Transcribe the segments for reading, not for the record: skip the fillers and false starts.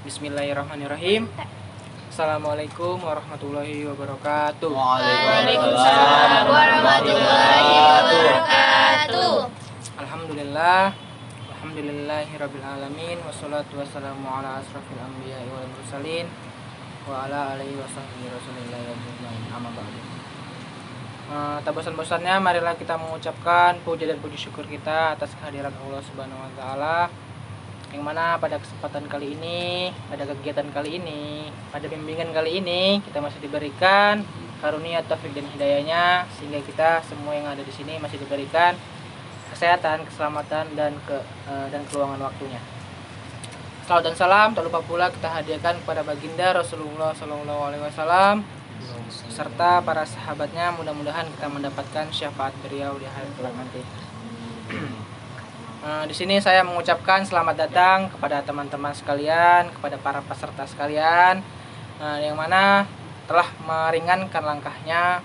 Bismillahirrahmanirrahim. Assalamualaikum warahmatullahi wabarakatuh. Waalaikumsalam warahmatullahi wabarakatuh. Alhamdulillah, alhamdulillahirabbil alamin, wassalatu wassalamu ala asrofil anbiya'i wal mursalin wa ala alihi wasahbihi rasulillahi ajmain. Amma ba'du. Tak bosan-bosannya marilah kita mengucapkan puja dan puji syukur kita atas kehadiran Allah Subhanahu wa taala, yang mana pada kesempatan kali ini, pada kegiatan kali ini, pada bimbingan kali ini kita masih diberikan karunia taufik dan hidayahnya, sehingga kita semua yang ada di sini masih diberikan kesehatan, keselamatan dan keluangan waktunya. Salawat dan salam tak lupa pula kita hadiahkan kepada baginda Rasulullah SAW serta para sahabatnya. Mudah-mudahan kita mendapatkan syafaat beliau di hari kelak nanti. Di sini saya mengucapkan selamat datang kepada teman-teman sekalian, kepada para peserta sekalian, yang mana telah meringankan langkahnya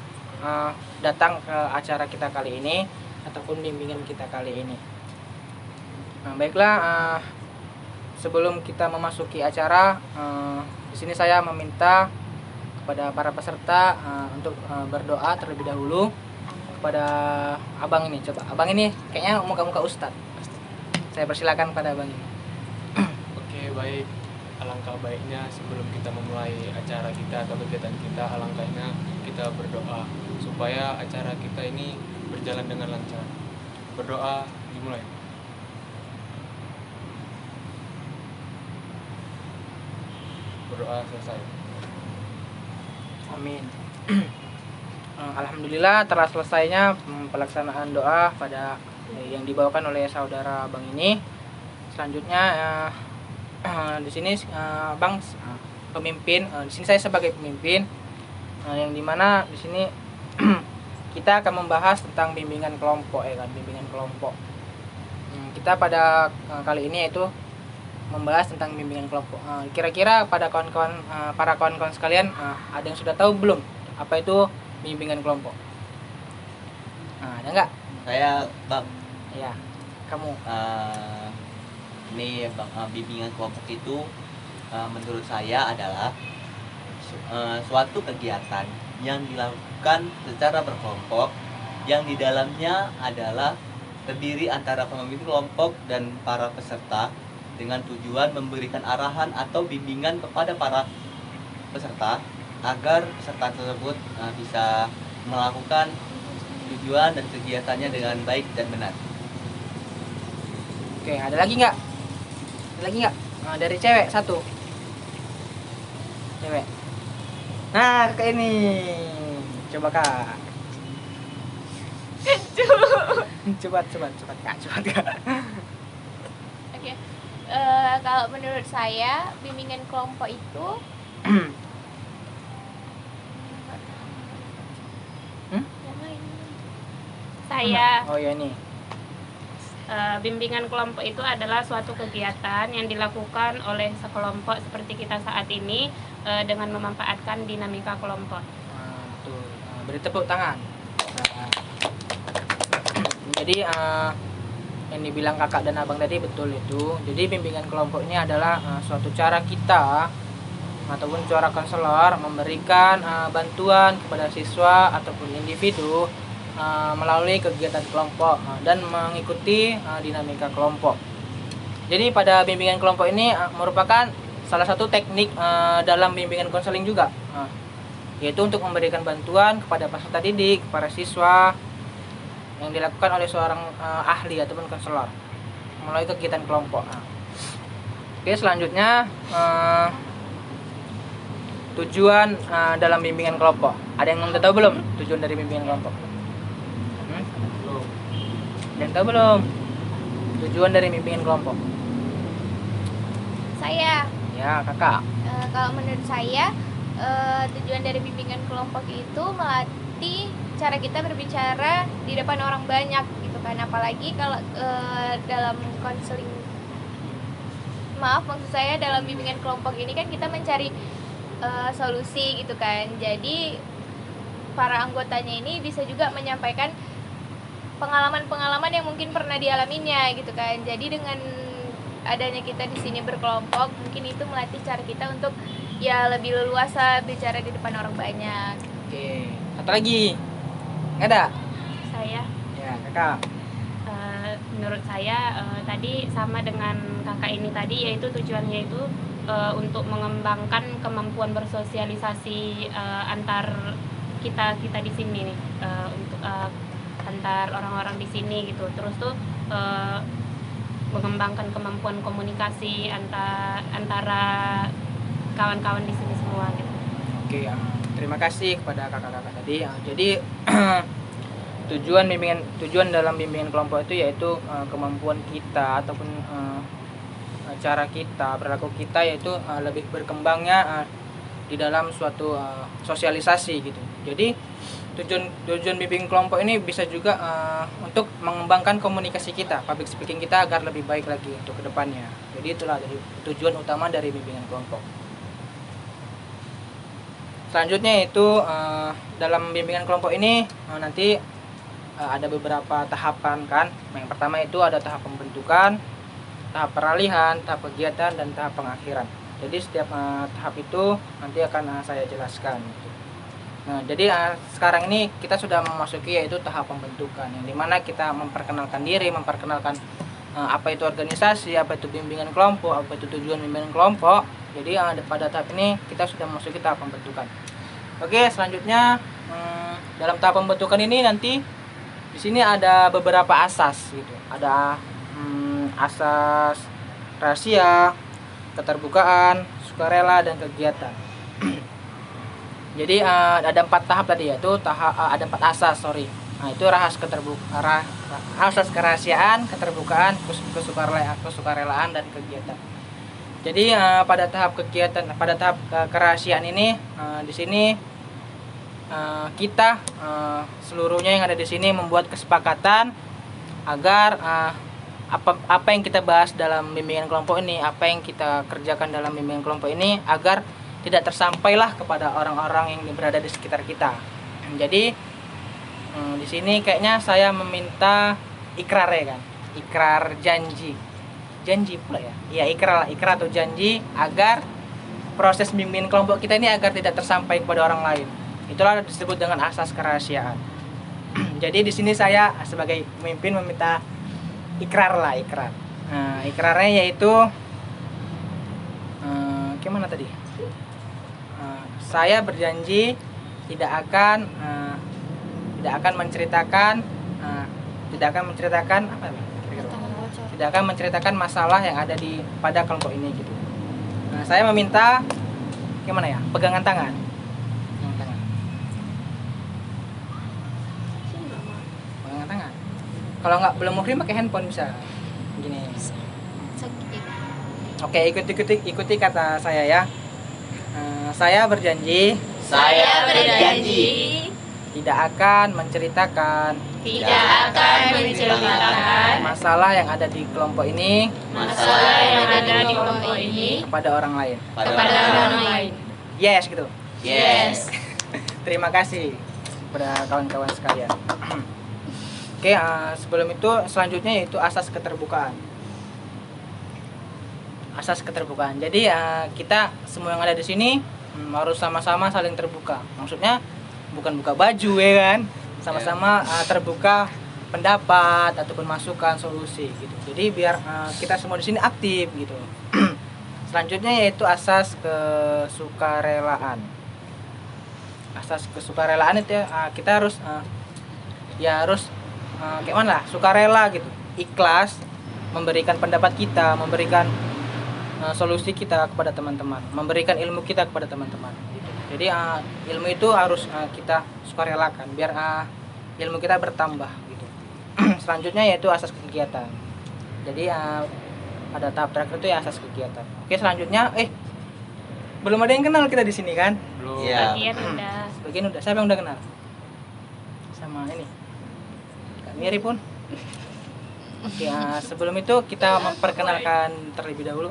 datang ke acara kita kali ini ataupun bimbingan kita kali ini. Baiklah, sebelum kita memasuki acara, di sini saya meminta kepada para peserta untuk berdoa terlebih dahulu kepada abang ini. Coba abang ini kayaknya muka-muka ustadz. Saya persilakan pada abang ini. Oke, baik. Alangkah baiknya sebelum kita memulai acara kita atau kegiatan kita, alangkahnya kita berdoa supaya acara kita ini berjalan dengan lancar. Berdoa dimulai. Berdoa selesai. Amin. Alhamdulillah telah selesainya pelaksanaan doa pada yang dibawakan oleh saudara Bang ini. Selanjutnya di sini Bang pemimpin, di sini saya sebagai pemimpin, yang dimana di sini kita akan membahas tentang bimbingan kelompok, ya kan, bimbingan kelompok. Kita pada kali ini yaitu membahas tentang bimbingan kelompok. Kira-kira pada para kawan-kawan sekalian, ada yang sudah tahu belum apa itu bimbingan kelompok? Ada nggak? Saya Bang. Ya, kamu. Ini Bang, bimbingan kelompok itu menurut saya adalah suatu kegiatan yang dilakukan secara berkelompok, yang di dalamnya adalah terdiri antara pemimpin kelompok dan para peserta, dengan tujuan memberikan arahan atau bimbingan kepada para peserta agar peserta tersebut bisa melakukan tujuan dan kegiatannya dengan baik dan benar. Oke, ada lagi nggak? Ada lagi nggak? Dari cewek satu. Cewek. Nah, kakak ini. Coba kak. Cepat kak. Oke. Kalau menurut saya bimbingan kelompok itu Oh ya ini. Bimbingan kelompok itu adalah suatu kegiatan yang dilakukan oleh sekelompok seperti kita saat ini dengan memanfaatkan dinamika kelompok. Betul. Beri tepuk tangan. Jadi yang dibilang kakak dan abang tadi betul itu. Jadi bimbingan kelompok ini adalah suatu cara kita ataupun cara konselor memberikan bantuan kepada siswa ataupun individu melalui kegiatan kelompok dan mengikuti dinamika kelompok. Jadi pada bimbingan kelompok ini merupakan salah satu teknik dalam bimbingan konseling juga, yaitu untuk memberikan bantuan kepada peserta didik, para siswa, yang dilakukan oleh seorang ahli ataupun konselor melalui kegiatan kelompok. Oke, selanjutnya tujuan dalam bimbingan kelompok. Ada yang udah tahu belum tujuan dari bimbingan kelompok? Ada yang tahu belum tujuan dari bimbingan kelompok? saya. Ya, kakak. Kalau menurut saya tujuan dari bimbingan kelompok itu melatih cara kita berbicara di depan orang banyak gitu kan, apalagi kalau dalam konseling, maksud saya dalam bimbingan kelompok ini kan kita mencari solusi gitu kan. Jadi para anggotanya ini bisa juga menyampaikan pengalaman-pengalaman yang mungkin pernah dialaminya gitu kan. Jadi dengan adanya kita di sini berkelompok, mungkin itu melatih cara kita untuk ya lebih leluasa bicara di depan orang banyak. Oke, satu lagi. Nggak ada? Saya Ya, kakak. menurut saya tadi sama dengan kakak ini tadi, yaitu tujuannya itu untuk mengembangkan kemampuan bersosialisasi antar kita di sini nih, untuk antar orang-orang di sini gitu. Terus tuh mengembangkan kemampuan komunikasi antara kawan-kawan di sini semua gitu. Oke, terima kasih kepada kakak-kakak tadi. Jadi tujuan dalam bimbingan kelompok itu yaitu kemampuan kita ataupun cara kita, perilaku kita, yaitu lebih berkembangnya di dalam suatu sosialisasi gitu. Jadi tujuan bimbingan kelompok ini bisa juga untuk mengembangkan komunikasi kita, public speaking kita agar lebih baik lagi untuk kedepannya. Jadi itulah dari tujuan utama dari bimbingan kelompok. Selanjutnya itu dalam bimbingan kelompok ini nanti ada beberapa tahapan kan. Yang pertama itu ada tahap pembentukan, tahap peralihan, tahap kegiatan, dan tahap pengakhiran. Jadi setiap tahap itu nanti akan saya jelaskan. Nah, jadi sekarang ini kita sudah memasuki yaitu tahap pembentukan, yang dimana kita memperkenalkan diri, memperkenalkan apa itu organisasi, apa itu bimbingan kelompok, apa itu tujuan bimbingan kelompok. Jadi pada tahap ini kita sudah memasuki tahap pembentukan. Oke, selanjutnya dalam tahap pembentukan ini nanti di sini ada beberapa asas gitu. Ada asas rahasia, keterbukaan, sukarela, dan kegiatan. Jadi ada 4 tahap tadi, yaitu ada 4 asas, Nah, itu asas kerahasiaan, keterbukaan, kesukarelaan, dan kegiatan. Jadi pada tahap kegiatan, pada tahap kerahasiaan ini di sini kita seluruhnya yang ada di sini membuat kesepakatan agar apa yang kita bahas dalam bimbingan kelompok ini, apa yang kita kerjakan dalam bimbingan kelompok ini, agar tidak tersampailah kepada orang-orang yang berada di sekitar kita. Jadi di sini kayaknya saya meminta ikrar ya kan, ikrar janji pula ya. Iya, ikrar atau janji agar proses bimbingan kelompok kita ini agar tidak tersampai kepada orang lain. Itulah disebut dengan asas kerahasiaan. Jadi di sini saya sebagai pemimpin meminta ikrar. Nah, ikrarnya yaitu gimana tadi? Saya berjanji tidak akan menceritakan apa ya? Tidak akan menceritakan masalah yang ada pada kelompok ini gitu. Nah, saya meminta gimana ya? Pegangan tangan. Kalau nggak belum muhrim pakai handphone bisa gini. Oke, ikuti kata saya ya. Saya berjanji tidak akan menceritakan masalah yang ada di kelompok ini kepada orang lain. Yes gitu. Yes. Terima kasih kepada kawan-kawan sekalian. Oke, sebelum itu selanjutnya yaitu asas keterbukaan. Jadi kita semua yang ada di sini harus sama-sama saling terbuka. Maksudnya bukan buka baju ya kan, sama-sama terbuka pendapat ataupun masukan, solusi gitu. Jadi biar kita semua di sini aktif gitu. Selanjutnya yaitu asas kesukarelaan. Asas kesukarelaan itu ya, kita harus kayak mana lah, sukarela gitu, ikhlas memberikan pendapat kita, memberikan solusi kita kepada teman-teman, memberikan ilmu kita kepada teman-teman gitu. Jadi ilmu itu harus kita sukarelakan biar ilmu kita bertambah gitu. Selanjutnya yaitu asas kegiatan. Jadi ada tahap terakhir itu ya asas kegiatan. Oke, selanjutnya belum ada yang kenal kita di sini kan? Belum. Iya. Sebagian udah. Siapa yang udah kenal? Sama ini. Kak Miri pun. Oke, sebelum itu kita memperkenalkan terlebih dahulu.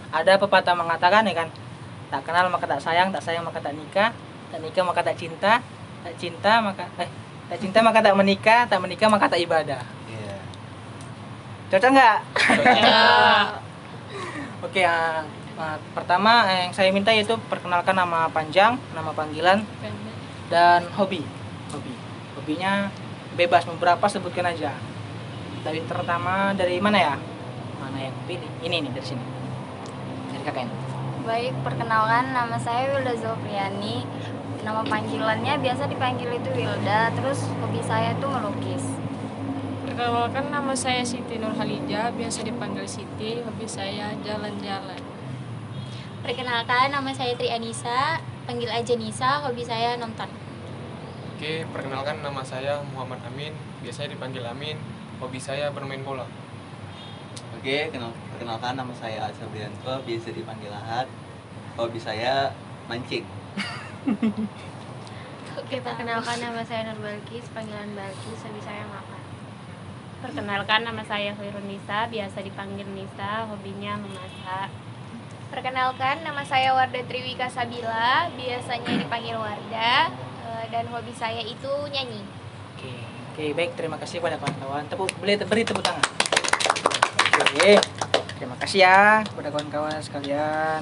Ada pepatah mengatakan ya kan, tak kenal maka tak sayang maka tak nikah maka tak cinta maka tak menikah maka tak ibadah. Iya. Cocok nggak? Cocok. Oke, pertama yang saya minta yaitu perkenalkan nama panjang, nama panggilan, dan hobi. Hobinya bebas, beberapa sebutkan aja. Dari pertama dari mana ya? Mana yang pilih? Ini nih dari sini. Dari kakak ini. Baik, perkenalkan nama saya Wilda Zulfiani. Nama panggilannya biasa dipanggil itu Wilda. Terus hobi saya itu melukis. Perkenalkan, nama saya Siti Nurhalija, biasa dipanggil Siti. Hobi saya jalan-jalan. Perkenalkan, nama saya Tri Anissa, panggil aja Nisa, hobi saya nonton. Oke, perkenalkan nama saya Muhammad Amin, biasanya dipanggil Amin. Hobi saya bermain bola. Oke, perkenalkan nama saya Ahad Sabrianto, biasa dipanggil Ahad. Hobi saya mancing. Oke, perkenalkan nama saya Nur Balkis, panggilan Balkis, hobi saya makan. Perkenalkan, nama saya Khairun Nisa, biasa dipanggil Nisa, hobinya memasak. Perkenalkan, nama saya Warda Triwika Sabila, biasanya dipanggil Warda, dan hobi saya itu nyanyi. Oke, baik, terima kasih pada kawan-kawan. Beri tepuk tangan. Oke, terima kasih ya kepada kawan-kawan sekalian.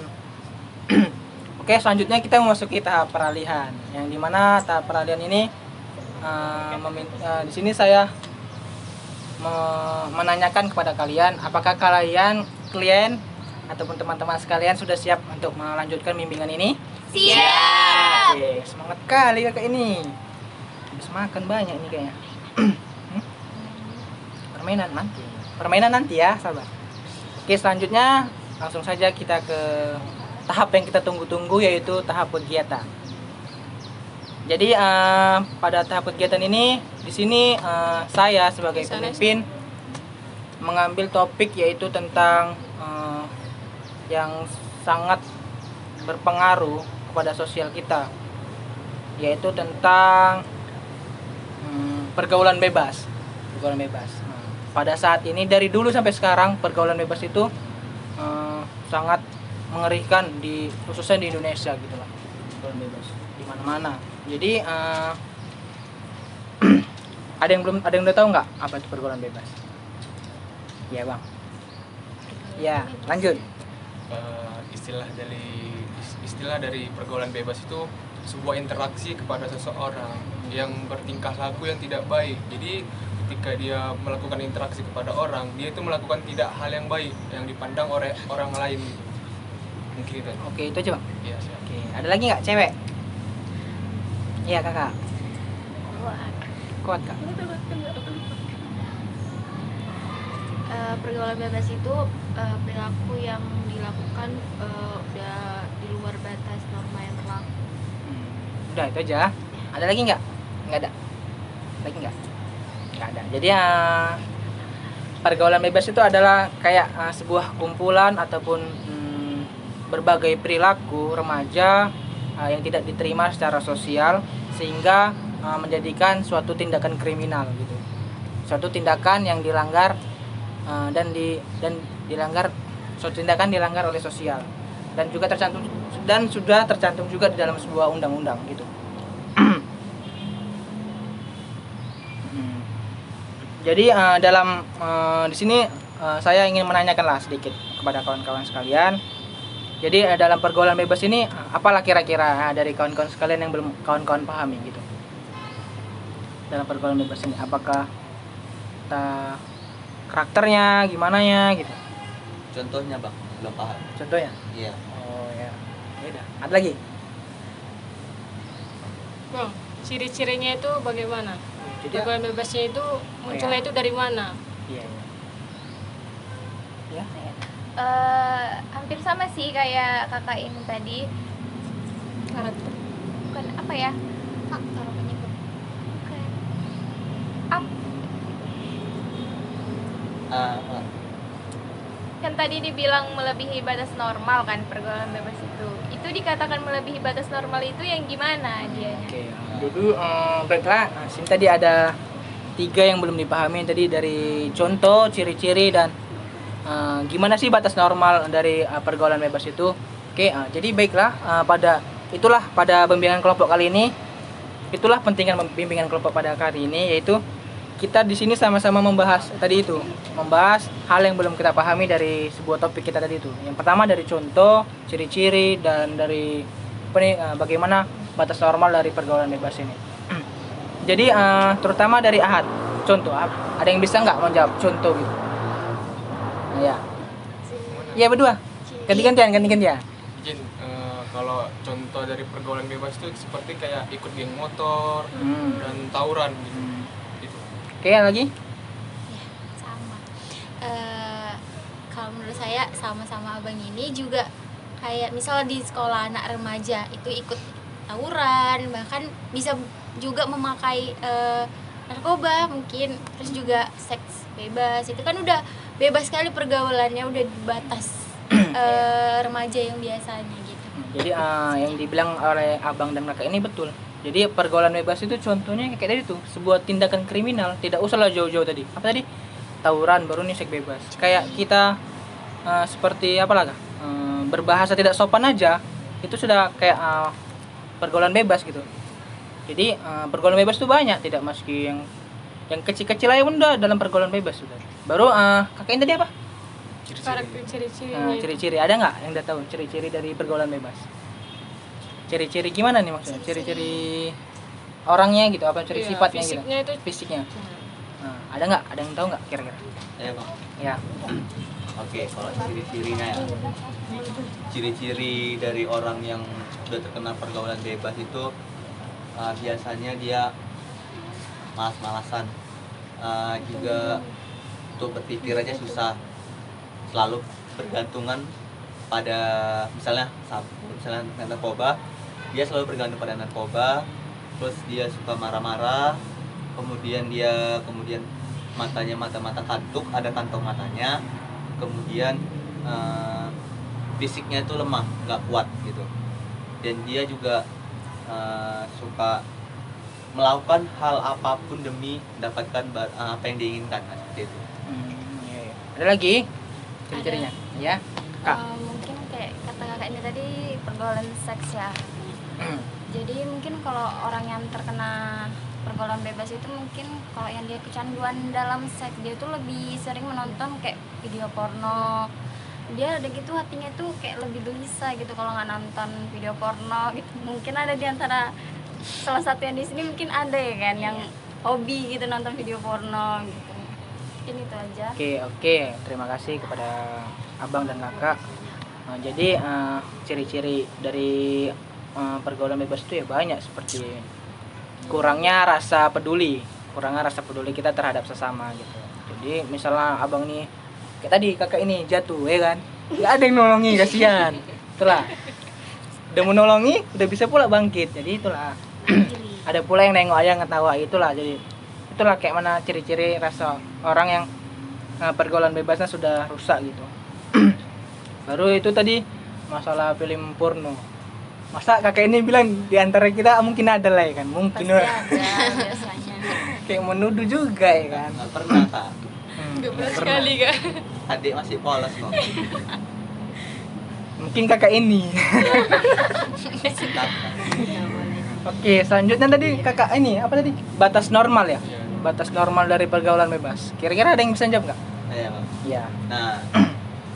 Oke, selanjutnya kita memasuki tahap peralihan, yang dimana tahap peralihan ini di sini saya menanyakan kepada kalian, apakah kalian klien ataupun teman-teman sekalian sudah siap untuk melanjutkan bimbingan ini? Siap! Oke, semangat kali kakak ini. Habis makan banyak ini kayaknya. Permainan nanti ya, sabar. Oke, selanjutnya langsung saja kita ke tahap yang kita tunggu-tunggu, yaitu tahap kegiatan. Jadi pada tahap kegiatan ini di sini saya sebagai pemimpin mengambil topik yaitu tentang yang sangat berpengaruh kepada sosial kita, yaitu tentang pergaulan bebas. Pada saat ini, dari dulu sampai sekarang, pergaulan bebas itu sangat mengerikan, khususnya di Indonesia gitu lah. Pergaulan bebas di mana-mana. Jadi ada yang udah tahu nggak apa itu pergaulan bebas? Iya bang. Ya, lanjut. Istilah dari pergaulan bebas itu sebuah interaksi kepada seseorang yang bertingkah laku yang tidak baik. Jadi ketika dia melakukan interaksi kepada orang, dia itu melakukan tidak hal yang baik yang dipandang oleh orang lain. Mungkin itu. Oke, itu aja bang. Iya, siap. Oke, ada lagi nggak cewek? Iya kakak. Kuat kak. Pergaulan bebas itu perilaku yang dilakukan udah di luar batas norma yang berlaku. Udah itu aja. Ada lagi nggak? Nggak ada. Lagi nggak? Nggak ada. Jadi pergaulan bebas itu adalah kayak sebuah kumpulan ataupun berbagai perilaku remaja yang tidak diterima secara sosial, sehingga menjadikan suatu tindakan kriminal gitu. Suatu tindakan yang dilanggar suatu tindakan dilanggar oleh sosial, dan juga sudah tercantum juga di dalam sebuah undang-undang gitu. Jadi di sini saya ingin menanyakanlah sedikit kepada kawan-kawan sekalian. Jadi dalam pergaulan bebas ini apalah kira-kira dari kawan-kawan sekalian yang belum kawan-kawan pahami gitu. Dalam pergaulan bebas ini apakah karakternya gimana ya gitu. Contohnya bang, belum paham. Contohnya? Iya. Oh ya. Beda. Ada lagi? Bang, ciri-cirinya itu bagaimana? Jadi Pergaulan bebasnya itu munculnya itu dari mana? iya. Ya. Hampir sama sih kayak kakak ini tadi. Karakter. Bukan apa ya? Faktor penyebab. Bukan. Kan tadi dibilang melebihi batas normal kan pergaulan bebas itu. Itu dikatakan melebihi batas normal itu yang gimana dia? Oke. Dulu baiklah, sini tadi ada 3 yang belum dipahami tadi, dari contoh, ciri-ciri, dan gimana sih batas normal dari pergaulan bebas itu. Oke, jadi baiklah, pada bimbingan kelompok kali ini, itulah pentingan bimbingan kelompok pada kali ini, yaitu kita di sini sama-sama membahas tadi itu, membahas hal yang belum kita pahami dari sebuah topik kita tadi itu. Yang pertama dari contoh, ciri-ciri, dan dari bagaimana batas normal dari pergaulan bebas ini. Jadi terutama dari Ahad, contoh, ada yang bisa nggak menjawab contoh gitu? Nah, ya, ya berdua, ganti-gantian. Izin, kalau contoh dari pergaulan bebas itu seperti kayak ikut geng motor dan tawuran gitu. Oke, lagi? Sama. Kalau menurut saya sama-sama abang ini juga kayak misal di sekolah anak remaja itu ikut tawuran, bahkan bisa juga memakai narkoba mungkin, terus juga seks bebas. Itu kan udah bebas sekali pergaulannya, udah di batas remaja yang biasanya gitu. Jadi yang dibilang oleh abang dan kakak ini betul. Jadi pergaulan bebas itu contohnya kayak tadi tuh, sebuah tindakan kriminal. Tidak usahlah jauh-jauh tadi. Apa tadi? Tawuran, baru nih seks bebas. Kayak kita seperti apalah, berbahasa tidak sopan aja, itu sudah kayak pergaulan bebas gitu. Jadi pergaulan bebas itu banyak, tidak meski yang kecil-kecil aja pun udah dalam pergaulan bebas sudah. Baru kakak ini tadi apa? Ciri-cirinya. Ciri-ciri ada nggak yang udah tahu ciri-ciri dari pergaulan bebas? Ciri-ciri gimana nih maksudnya? Ciri-ciri orangnya gitu, apa ciri Iya, sifatnya fisiknya gitu? itu. Fisiknya. Nah, ada nggak? Ada yang tahu nggak kira-kira? Ya, Bang. Ya. Oke, kalau ciri-cirinya ya. Ciri-ciri dari orang yang sudah terkena pergaulan bebas itu biasanya dia malas-malasan, juga untuk berpikir aja susah, selalu bergantungan pada misalnya narkoba, dia selalu bergantung pada narkoba, terus dia suka marah-marah, kemudian mata kantuk, ada kantong matanya, kemudian fisiknya itu lemah, nggak kuat gitu, dan dia juga suka melakukan hal apapun demi mendapatkan apa yang diinginkan, seperti itu. Iya, iya. Ada lagi ciri-cirinya? Ya. Kak. Mungkin kayak kata kakak ini tadi pergaulan seks ya. Jadi mungkin kalau orang yang terkena pergaulan bebas itu mungkin kalau yang dia kecanduan dalam seks, dia tuh lebih sering menonton kayak video porno. Dia ada gitu hatinya tuh kayak lebih gelisah gitu kalau nggak nonton video porno gitu. Mungkin ada di antara salah satu yang di sini mungkin ada ya kan yang hobi gitu nonton video porno gitu. Mungkin itu aja. Oke. Terima kasih kepada abang dan kakak. Jadi ciri-ciri dari pergaulan bebas itu ya banyak, seperti kurangnya rasa peduli kita terhadap sesama gitu. Jadi misalnya abang nih kayak tadi kakak ini jatuh ya kan, nggak ada yang nolongi, kasihan. Itulah, udah menolongi udah bisa pula bangkit. Jadi itulah ada pula yang nengok aja ngetawa, itulah kayak mana ciri-ciri rasa orang yang pergaulan bebasnya sudah rusak gitu. Baru itu tadi masalah film porno. Masa kakak ini bilang di antara kita mungkin ada lah ya kan, mungkin Pasti ada biasanya. kayak menuduh juga ya kan. Nggak pernah, Kak. Berat sekali kan. Adik masih polos kok. Mungkin kakak ini. Oke, selanjutnya tadi kakak ini apa tadi? Batas normal ya? Iya. Batas normal dari pergaulan bebas. Kira-kira ada yang bisa jawab nggak? Ya, Bang. Ya. Nah,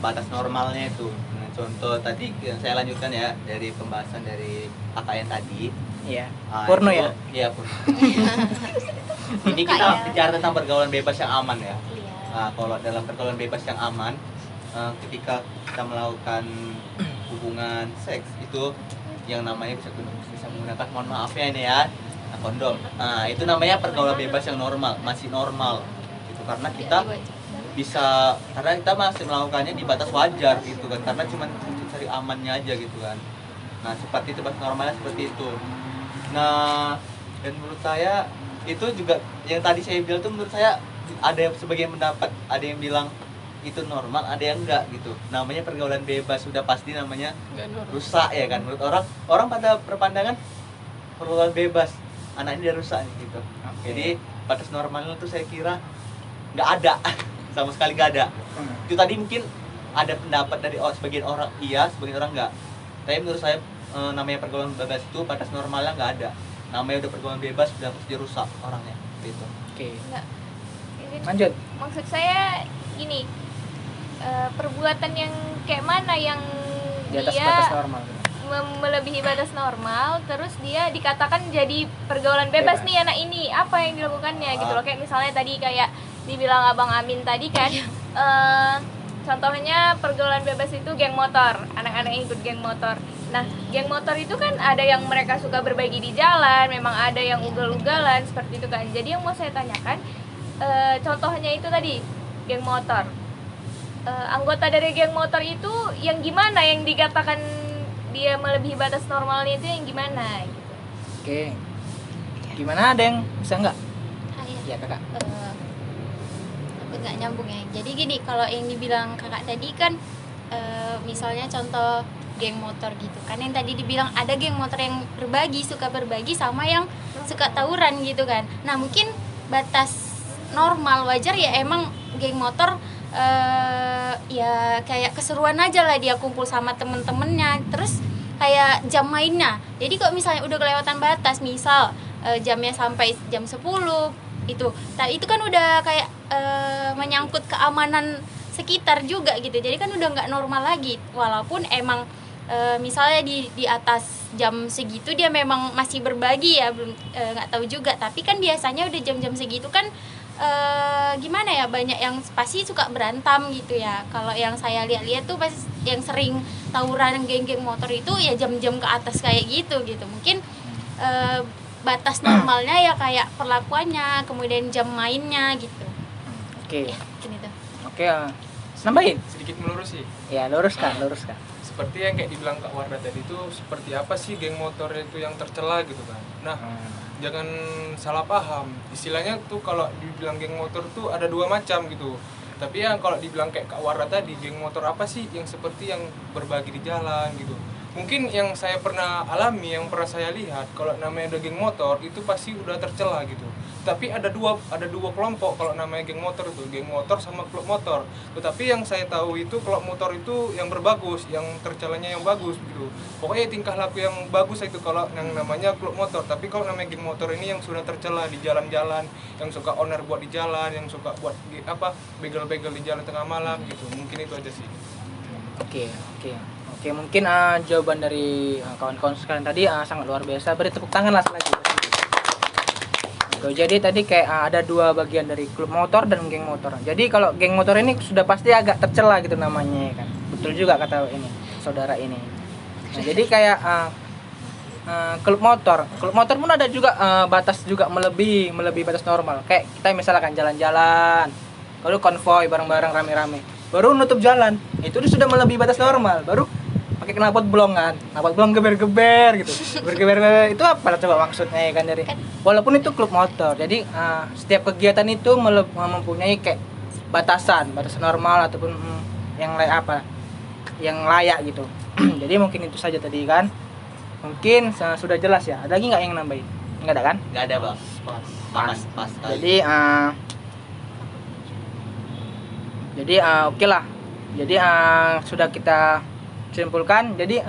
batas normalnya itu. Nah, contoh tadi yang saya lanjutkan ya dari pembahasan dari kakak yang tadi. Iya. Ah, Porno itu- ya? Iya, porno. Ini kita bicara tentang pergaulan bebas yang aman ya. Nah, kalau dalam pergaulan bebas yang aman, ketika kita melakukan hubungan seks itu yang namanya bisa menggunakan, mohon maaf ya ini ya, kondom. Nah, itu namanya pergaulan bebas yang normal, masih normal. Itu karena kita karena kita masih melakukannya di batas wajar gitu kan, karena cuma cari amannya aja gitu kan. Nah, seperti itu, batas normalnya seperti itu. Nah, dan menurut saya itu juga yang tadi saya bilang tuh, menurut saya ada yang sebagian pendapat, ada yang bilang itu normal, ada yang enggak gitu. Namanya pergaulan bebas, sudah pasti namanya rusak ya kan. Menurut orang pada berpandangan pergaulan bebas, anak ini udah rusak nih gitu. Jadi batas normalnya tuh saya kira nggak ada. Sama sekali nggak ada. Itu tadi mungkin ada pendapat dari sebagian orang iya, sebagian orang enggak. Tapi menurut saya namanya pergaulan bebas itu batas normalnya nggak ada. Namanya udah pergaulan bebas, udah pasti rusak orangnya gitu. Oke. mungkin Lanjut. maksud saya gini, perbuatan yang kayak mana yang Di atas dia batas normal. melebihi batas normal, terus dia dikatakan jadi pergaulan bebas, Bebas. nih anak ini, apa yang dilakukannya gitu loh. Kayak misalnya tadi kayak dibilang Abang Amin tadi kan, contohnya pergaulan bebas itu geng motor, anak-anak yang ikut geng motor. Nah, geng motor itu kan ada yang mereka suka berbagi di jalan, memang ada yang ugal-ugalan seperti itu kan. Jadi yang mau saya tanyakan, contohnya itu tadi geng motor. Anggota dari geng motor itu yang gimana, yang dikatakan dia melebihi batas normalnya itu yang gimana gitu. Oke. Gimana, ada yang bisa nggak? Ya. Ya kakak. Aku nggak nyambung ya. Jadi gini, kalau yang dibilang kakak tadi kan misalnya contoh geng motor gitu kan, yang tadi dibilang ada geng motor yang suka berbagi sama yang suka tawuran gitu kan. Nah mungkin batas normal wajar ya emang geng motor ya kayak keseruan aja lah, dia kumpul sama temen-temennya, terus kayak jam mainnya. Jadi kalau misalnya udah kelewatan batas, misal jamnya sampai jam 10 itu kan udah kayak menyangkut keamanan sekitar juga gitu. Jadi kan udah nggak normal lagi, walaupun emang misalnya di atas jam segitu dia memang masih berbagi ya, belum nggak tahu juga. Tapi kan biasanya udah jam-jam segitu kan gimana ya, banyak yang pasti suka berantem gitu ya. Kalau yang saya lihat-lihat tuh pas yang sering tawuran geng-geng motor itu ya jam-jam ke atas kayak gitu. Mungkin batas normalnya ya kayak perlakuannya, kemudian jam mainnya gitu. Oke. Gitu. Oke. Nambahin? Sedikit melurus sih. Ya, luruskan. Seperti yang kayak dibilang Kak Wardah tadi itu, seperti apa sih geng motor itu yang tercela gitu kan. Nah, jangan salah paham. Istilahnya tuh kalau dibilang geng motor tuh ada dua macam gitu. Tapi yang kalau dibilang kayak Kak Wardah tadi, geng motor apa sih yang seperti yang berbagi di jalan gitu. Mungkin yang saya pernah alami, yang pernah saya lihat, kalau namanya ada geng motor itu pasti udah tercela gitu. Tapi ada dua kelompok kalau namanya geng motor itu, geng motor sama klub motor. Tetapi yang saya tahu itu klub motor itu yang berbagus, yang tercelanya yang bagus gitu. Pokoknya tingkah laku yang bagus itu kalau yang namanya klub motor. Tapi kalau namanya geng motor ini yang sudah tercela di jalan-jalan, yang suka owner buat di jalan, yang suka buat begal-begal di jalan tengah malam gitu. Mungkin itu aja sih. Oke, mungkin jawaban dari kawan-kawan sekalian tadi sangat luar biasa. Beri tepuk tangan lah lagi. Jadi tadi kayak ada dua bagian dari klub motor dan geng motor. Jadi kalau geng motor ini sudah pasti agak tercela gitu namanya kan. Betul juga kata ini saudara ini. Nah, jadi kayak klub motor pun ada juga batas juga melebihi batas normal. Kayak kita misalkan jalan-jalan, lalu konvoy bareng-bareng rame-rame, baru nutup jalan, itu sudah melebihi batas normal. Baru pakai knalpot blong geber-geber gitu. Geber-geber itu apa coba maksudnya ya kan, dari walaupun itu klub motor. Jadi setiap kegiatan itu mempunyai kayak batasan normal ataupun yang layak gitu. Jadi mungkin itu saja tadi kan. Mungkin sudah jelas ya. Ada lagi nggak yang nambahin? Nggak ada kan? Nggak ada bang. Pas. Jadi oke lah. Jadi sudah kita simpulkan. Jadi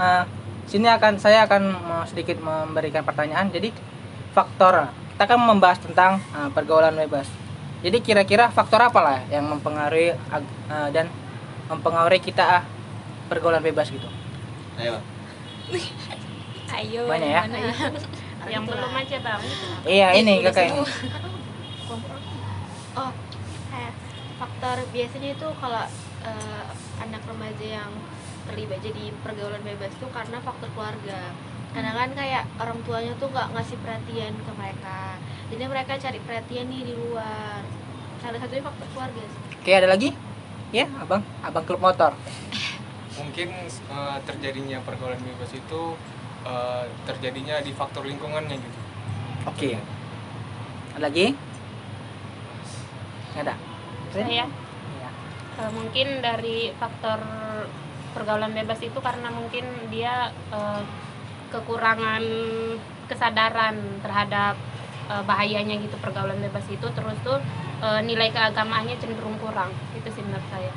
sini saya akan sedikit memberikan pertanyaan. Jadi faktor, kita akan membahas tentang pergaulan bebas. Jadi kira-kira faktor apa lah yang mempengaruhi dan mempengaruhi kita pergaulan bebas gitu? Ayo. Ayo. Banyak ya? Yang belum aja bang. Iya ini kakak ini. Faktor biasanya itu kalau anak remaja yang terlibat jadi pergaulan bebas itu karena faktor keluarga. Karena kan kayak orang tuanya tuh nggak ngasih perhatian ke mereka, jadi mereka cari perhatian nih di luar. Salah satunya faktor keluarga sih. Oke, ada lagi? Ya, abang klub motor. Mungkin terjadinya pergaulan bebas itu terjadinya di faktor lingkungannya gitu. Oke. Ada lagi? Nggak ada? Saya Iya. mungkin dari faktor pergaulan bebas itu karena mungkin dia kekurangan kesadaran terhadap bahayanya gitu pergaulan bebas itu, terus tuh nilai keagamaannya cenderung kurang. Itu sih menurut saya.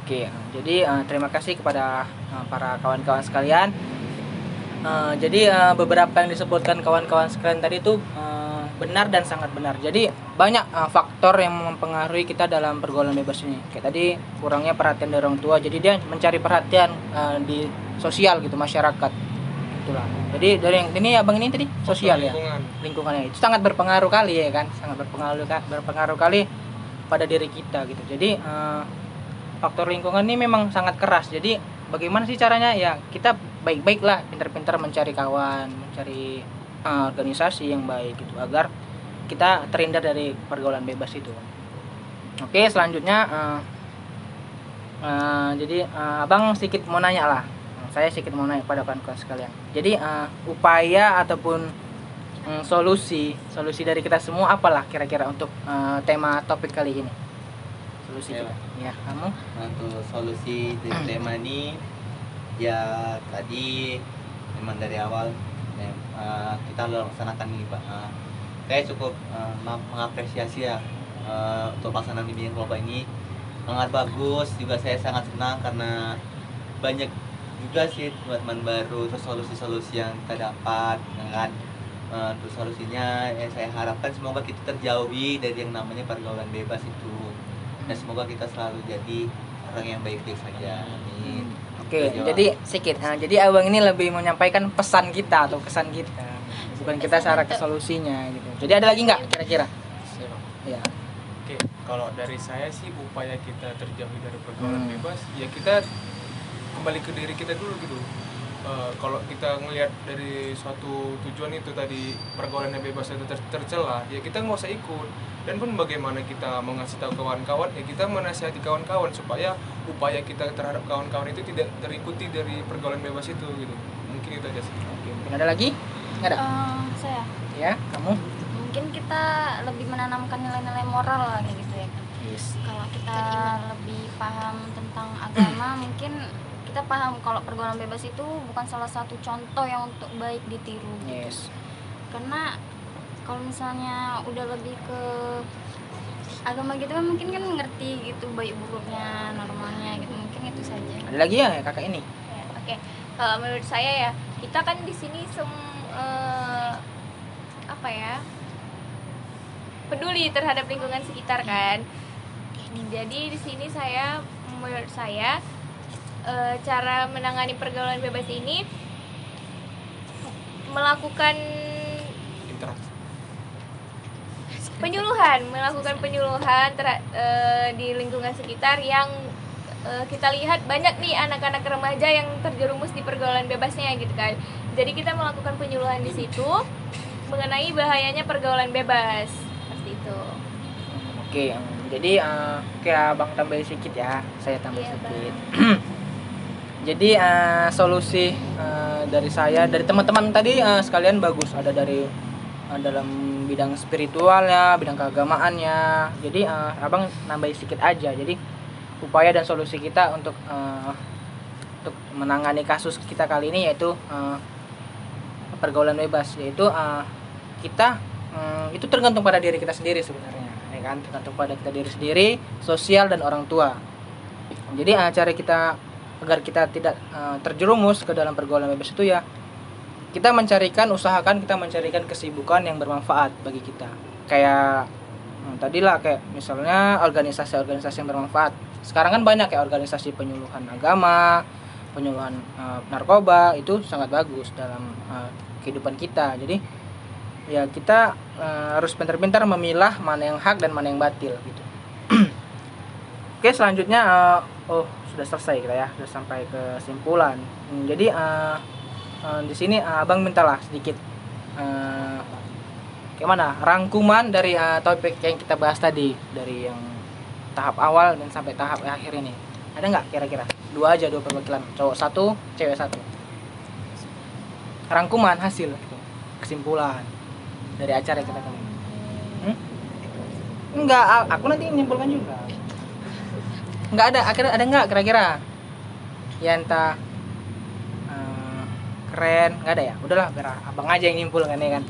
Oke, jadi terima kasih kepada para kawan-kawan sekalian. Jadi beberapa yang disebutkan kawan-kawan sekalian tadi itu benar dan sangat benar. Jadi banyak faktor yang mempengaruhi kita dalam pergaulan bebas ini. Kayak tadi kurangnya perhatian dari orang tua, jadi dia mencari perhatian di sosial gitu, masyarakat. Itulah. Jadi dari yang ini abang ini tadi sosial ya, lingkungannya itu sangat berpengaruh kali ya kan, sangat berpengaruh kali pada diri kita gitu. Jadi faktor lingkungan ini memang sangat keras. Jadi bagaimana sih caranya ya, kita baik-baiklah, pintar-pintar mencari kawan, mencari organisasi yang baik gitu, agar kita terhindar dari pergaulan bebas itu. Oke, selanjutnya jadi abang sedikit mau nanya lah, saya sedikit mau nanya pada kawan-kawan sekalian. Jadi upaya ataupun solusi dari kita semua apalah kira-kira untuk tema topik kali ini? Solusi kita. Ya, kamu? Untuk solusi dari tema ini ya tadi memang dari awal kita laksanakan ini Pak. Saya cukup mengapresiasi ya untuk pelaksanaan bimbingan kelompok ini sangat bagus. Juga saya sangat senang karena banyak juga sih teman-teman baru, terus solusi-solusi yang kita dapat, kan? Terus solusinya saya harapkan semoga kita terjauhi dari yang namanya pergaulan bebas itu, dan semoga kita selalu jadi orang yang baik-baik saja. Amin. Oke, jadi sedikit. Jadi abang ini lebih menyampaikan pesan kita atau kesan kita, bukan kita secara ke solusinya gitu. Jadi ada lagi nggak kira-kira? Ya. Oke, kalau dari saya sih upaya kita terjauhi dari pergaulan bebas, ya kita kembali ke diri kita dulu gitu. Kalau kita ngelihat dari suatu tujuan itu tadi pergaulan yang bebas itu tercela, ya kita nggak usah ikut. Dan pun bagaimana kita mengasih tahu kawan-kawan, ya kita menasihati kawan-kawan supaya upaya kita terhadap kawan-kawan itu tidak terikuti dari pergaulan bebas itu gitu. Mungkin itu aja sih. Oke, ada lagi? Nggak ada? Saya Ya, kamu? mungkin kita lebih menanamkan nilai-nilai moral lah kayak gitu ya kan. Yes. Kalau kita lebih paham tentang agama, mungkin kita paham kalau pergaulan bebas itu bukan salah satu contoh yang untuk baik ditiru gitu. Yes. Karena kalau misalnya udah lebih ke agama gitu kan mungkin kan ngerti gitu baik buruknya, normalnya gitu. Mungkin itu saja. Ada lagi ya kakak ini? Oke, kalau menurut saya ya, kita kan di sini peduli terhadap lingkungan sekitar kan. Jadi di sini menurut saya cara menangani pergaulan bebas ini melakukan penyuluhan di lingkungan sekitar yang kita lihat banyak nih anak-anak remaja yang terjerumus di pergaulan bebasnya gitu kan. Jadi kita melakukan penyuluhan di situ mengenai bahayanya pergaulan bebas seperti itu. Oke, jadi kayak abang tambahin sedikit ya, saya tambahin sedikit. Jadi solusi dari saya, dari teman-teman tadi sekalian bagus, ada dari dalam bidang spiritualnya, bidang keagamaannya. Jadi abang nambahin sedikit aja. Jadi upaya dan solusi kita untuk menangani kasus kita kali ini yaitu pergaulan bebas, yaitu kita itu tergantung pada diri kita sendiri sebenarnya, ya kan, tergantung pada kita diri sendiri, sosial dan orang tua. Jadi cara kita agar kita tidak terjerumus ke dalam pergaulan bebas itu ya kita usahakan kita mencarikan kesibukan yang bermanfaat bagi kita. Kayak tadilah kayak misalnya organisasi-organisasi yang bermanfaat. Sekarang kan banyak kayak organisasi penyuluhan agama, penyuluhan narkoba, itu sangat bagus dalam kehidupan kita. Jadi ya kita harus pintar-pintar memilah mana yang hak dan mana yang batil gitu. Oke, selanjutnya sudah selesai kita ya, sudah sampai ke kesimpulan. Jadi di sini abang mintalah sedikit gimana rangkuman dari topik yang kita bahas tadi, dari yang tahap awal dan sampai tahap akhir ini. Ada nggak kira-kira? Dua perwakilan, cowok satu, cewek satu. Rangkuman hasil gitu. Kesimpulan dari acara kita kali ini. Enggak, aku nanti menyimpulkan juga. Enggak ada, akhirnya ada nggak kira-kira? Ya entah keren, nggak ada ya? Udahlah, biar abang aja yang nyimpulkan ya kan.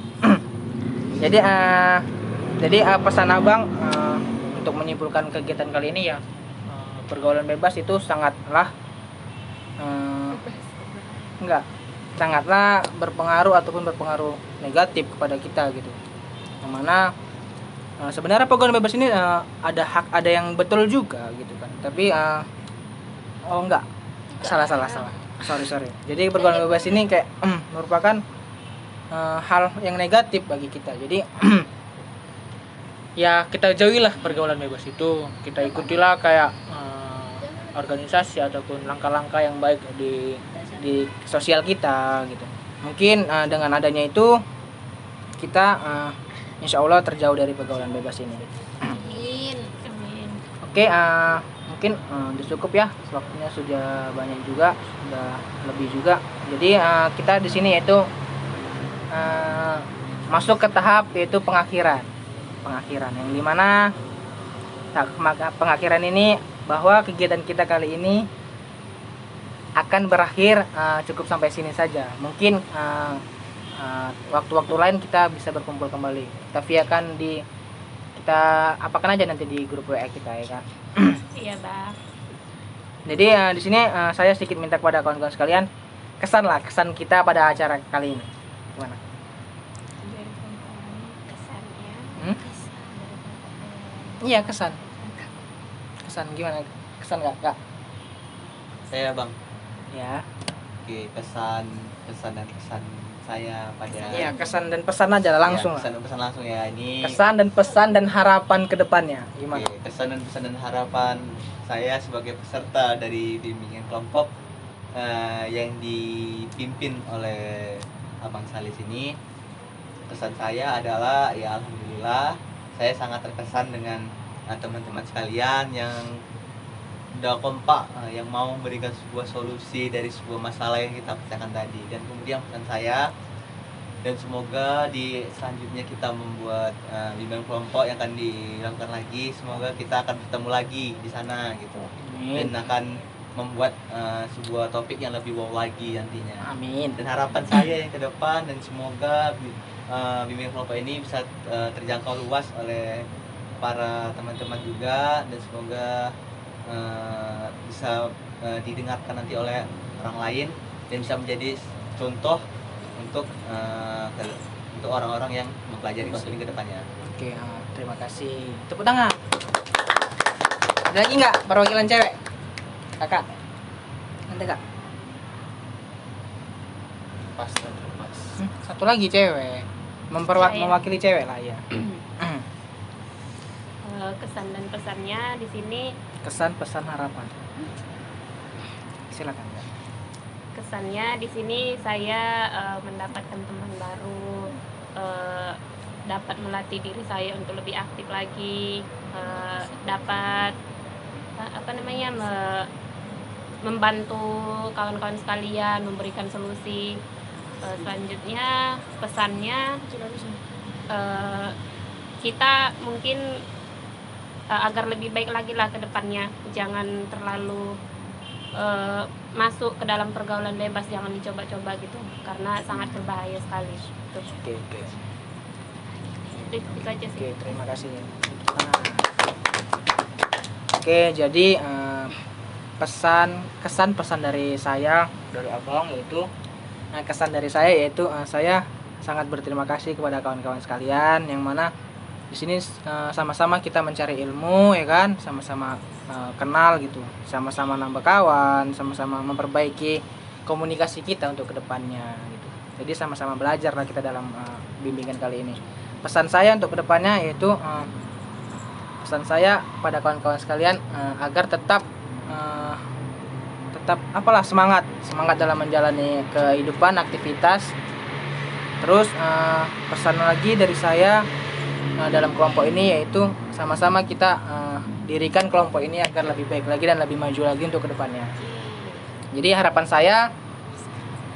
Jadi pesan abang untuk menyimpulkan kegiatan kali ini ya, pergaulan bebas itu sangatlah sangatlah berpengaruh ataupun berpengaruh negatif kepada kita gitu. Yang mana sebenarnya pergaulan bebas ini ada hak, ada yang betul juga gitu kan. Tapi oh enggak, salah. Sorry. Jadi pergaulan bebas ini kayak merupakan hal yang negatif bagi kita. Jadi ya kita jauhilah pergaulan bebas itu. Kita ikutilah kayak organisasi ataupun langkah-langkah yang baik di sosial kita gitu. Mungkin dengan adanya itu kita insya Allah terjauh dari pergaulan bebas ini. Amin. Oke, mungkin udah cukup ya, waktunya sudah banyak juga, sudah lebih juga. Jadi kita di sini yaitu masuk ke tahap yaitu pengakhiran yang dimana pengakhiran ini bahwa kegiatan kita kali ini akan berakhir cukup sampai sini saja. Mungkin waktu-waktu lain kita bisa berkumpul kembali. Kita viakan kita apakan aja nanti di grup WA kita ya kan. Iya, Bang. Jadi di sini saya sedikit minta kepada kawan-kawan sekalian kesan kita pada acara kali ini. Gimana? Kesannya. Iya, kesan gimana? Kesan Kak? Saya Bang. Ya. Oke, kesan dan pesan saya pada Iya, kesan dan pesan aja langsung. kesan dan pesan langsung ya. Ini Kesan dan pesan dan harapan ke depannya gimana? Oke, kesan dan pesan dan harapan saya sebagai peserta dari bimbingan kelompok yang dipimpin oleh Abang Salis ini. Kesan saya adalah ya alhamdulillah saya sangat terkesan dengan teman-teman sekalian yang udah kompak, yang mau memberikan sebuah solusi dari sebuah masalah yang kita pecahkan tadi. Dan kemudian pesan saya, dan semoga di selanjutnya kita membuat bimbingan kelompok yang akan dilakukan lagi, semoga kita akan bertemu lagi di sana gitu. Amin. Dan akan membuat sebuah topik yang lebih wow lagi nantinya. Amin. Dan harapan saya yang ke depan, dan semoga bimbingan kelompok ini bisa terjangkau luas oleh para teman-teman juga, dan semoga bisa didengarkan nanti oleh orang lain dan bisa menjadi contoh untuk orang-orang yang mempelajari konseling ke depannya. Oke, terima kasih. Tepuk tangan. Ada lagi nggak perwakilan cewek? Kakak. Nanti Kak. Pas dan lepas. Satu lagi cewek. Saya. Mewakili cewek lah ya. Kesan dan pesannya di sini, Kesan, pesan, harapan. Silakan. Kak. kesannya di sini saya mendapatkan teman baru, dapat melatih diri saya untuk lebih aktif lagi, dapat membantu kawan-kawan sekalian, memberikan solusi. Selanjutnya pesannya, kita mungkin agar lebih baik lagi lah ke depannya, jangan terlalu masuk ke dalam pergaulan bebas, jangan dicoba-coba gitu, karena sangat berbahaya sekali. Oke. Itu aja sih. Oke, terima kasih. Oke, jadi pesan dari saya, dari Abang yaitu kesan dari saya yaitu saya sangat berterima kasih kepada kawan-kawan sekalian, yang mana di sini sama-sama kita mencari ilmu ya kan, sama-sama kenal gitu, sama-sama nambah kawan, sama-sama memperbaiki komunikasi kita untuk kedepannya gitu. Jadi sama-sama belajar lah kita dalam bimbingan kali ini. Pesan saya untuk kedepannya yaitu pesan saya pada kawan-kawan sekalian agar tetap semangat dalam menjalani kehidupan, aktivitas. Terus pesan lagi dari saya dalam kelompok ini yaitu sama-sama kita dirikan kelompok ini agar lebih baik lagi dan lebih maju lagi untuk kedepannya. Jadi harapan saya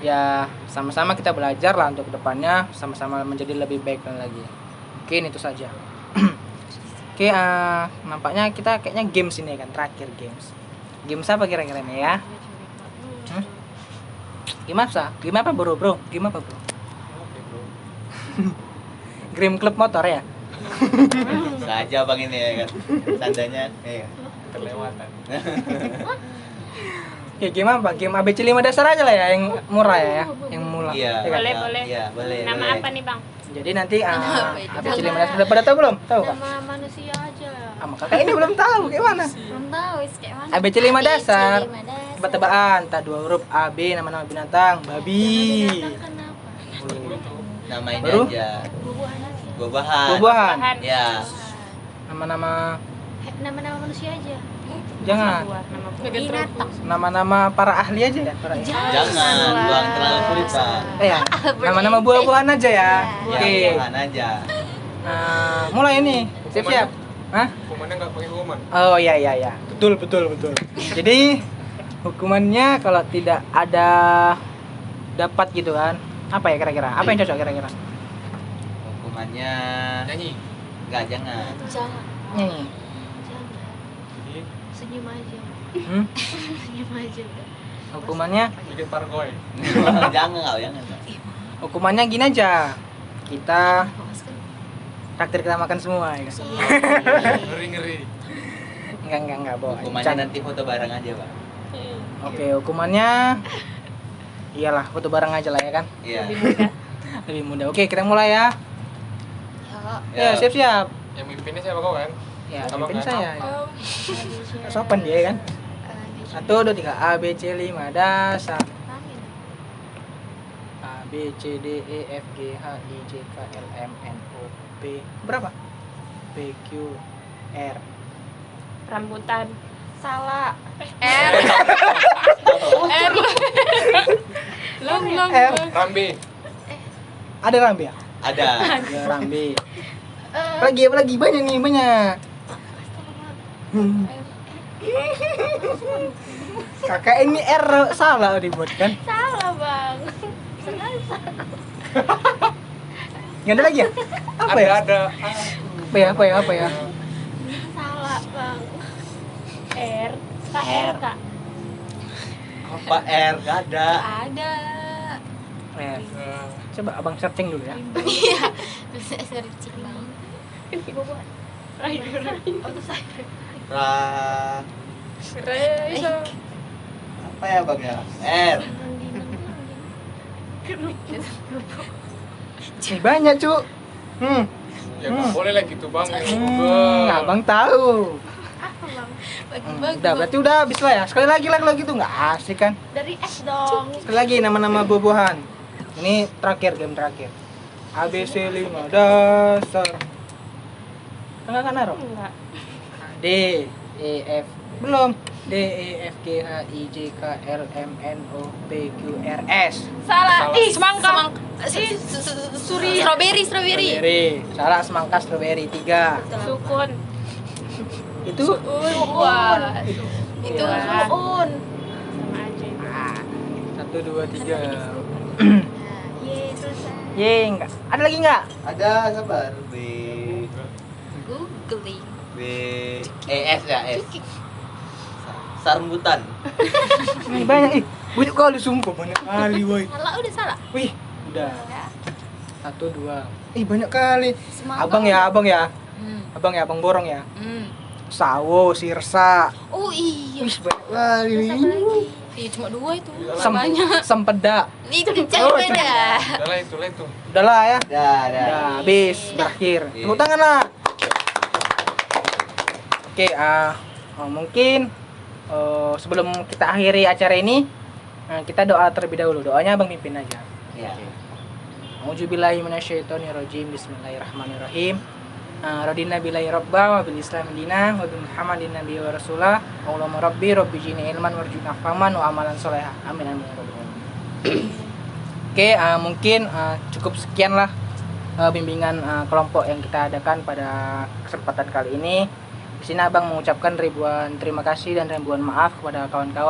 ya sama-sama kita belajar lah untuk kedepannya, sama-sama menjadi lebih baik lagi. Mungkin itu saja. Oke, nampaknya kita kayaknya games ini kan, terakhir games. Games apa kira-kira nih ya? Game apa bro? Game apa bro? Game klub motor ya? Saja Bang ini ya kan. Tandanya Kelewatan. Ya game apa? Game ABC 5 dasar aja lah ya, yang murah ya, yang lah. Iya. Ya kan? Boleh, boleh. Iya, boleh. Nama boleh. apa nih Bang? Jadi nanti ABC 5 sudah pada tahu belum? Tahu kan? Nama manusia aja. Kakak ini belum tahu kayak mana. Belum tahu kayak mana. ABC 5 dasar. ABC 5 dasar. Tebak-tebakan, tak 2 huruf A, B, nama-nama binatang, babi. Nama ini Baru? aja. Buah-buahan. Buah-buahan. Ya. Nama-nama Nama-nama manusia aja. jangan. Buah, nama buah. Binatang. Nama-nama para ahli aja ya, para ahli. Jangan, buang terlalu sulit, Pak. Ya, nama-nama buah-buahan aja ya. Oke. Buah-buahan aja. Mulai nih. Siap-siap. Hah? Hukumannya nggak pakai hukuman. Oh iya iya iya. Betul betul betul. Jadi hukumannya kalau tidak ada dapat gitu kan. Apa ya kira-kira? Apa yang cocok kira-kira? Hukumannya Nyanyi. enggak, jangan. Jangan. Nyanyi. Jadi Senyum aja. Hmm? Senyum aja udah. Hukumannya bikin parkoy. Jangan, jangan. hukumannya gini aja. Kita traktir kita makan semua ya kan. Ngeri-ngeri. Enggak, Bo. Hukumannya nanti foto bareng aja, Pak. Oke, hukumannya iyalah foto bareng aja lah ya kan. Iya. Lebih mudah. Oke, kita mulai ya. Ya, siap-siap. Yang mimpinnya siapa kau kan? Ya, Abang pimpin kan? saya. Ya. Sopan dia kan. 1, 2, 3 A B C 5 dasar. A B C D E F G H I J K L M N O P. Berapa? P Q R. Rambutan. Salah. R. R. Rambi. Ada Rambi ya? Ada. Ada Rambi. Apa lagi banyak nih, banyak. Kakak ini R salah dibuat kan? Salah, Bang. Nggak ada lagi ya? Apa ya? Ada. Apa ya? Salah, Bang. R. R Kak. Apa R? Gak ada. Ada. R. Coba abang searching dulu ya. Iya. Bisa searching, Bang. Ra. Reza. Apa ya, Bang ya? R. Nih banyak, Cuk. Ya nggak boleh lah gitu bang. Ya, Google. Abang tahu. Bagi-bagi. Udah, berarti udah habis lah ya. Sekali lagi lah kalau gitu nggak asik kan. Dari S dong. Sekali lagi nama-nama buah-buahan. Ini terakhir, game terakhir. ABC 5 dasar. Enggak kan naruh? Enggak. D E F belum. D E F G H I J K L M N O P Q R S. Salah. Salah. Ih, semangka. Strawberry. Strawberry. Salah, semangka strawberry 3. Sukun. Itu Wah. Itu Ya. suun. Sama aja itu. 1 2 3. Yeay, selesai. Ye, enggak. Ada lagi enggak? Ada, sabar. B. Googling. B. E S ya, S. Sarmutan. Ini banyak banyak kali sumpah, banyak kali woi. Salah, udah salah. Wih, udah. 1 2. Banyak kali. Semangka. Abang ya. Hmm. Abang ya, abang borong ya. Hmm. Sawo, sirsa. Oh iya. Wih, banyak kali. Terus apa lagi? Iya, cuma 2 itu. Sempeda. Itu cewek beda. Udah lah itu. Udah lah ya. Dah. Udah habis, berakhir. Iya. Tepuk tangan lah. Oke, mungkin sebelum kita akhiri acara ini, kita doa terlebih dahulu. Doanya abang mimpin aja. Ya. A'udzubillahi minasyaitonirrajim. Bismillahirrahmanirrahim. Radina billahi rabba wa bil islam dina wa bi muhammadin nabiyyi wa rasulah. Allahumma rabbi jini ilman warzuqna fahman wa amalan sholihah. Amin amin ya rabbal alamin. Oke, mungkin cukup sekian lah bimbingan kelompok yang kita adakan pada kesempatan kali ini. Di sini abang mengucapkan ribuan terima kasih dan ribuan maaf kepada kawan-kawan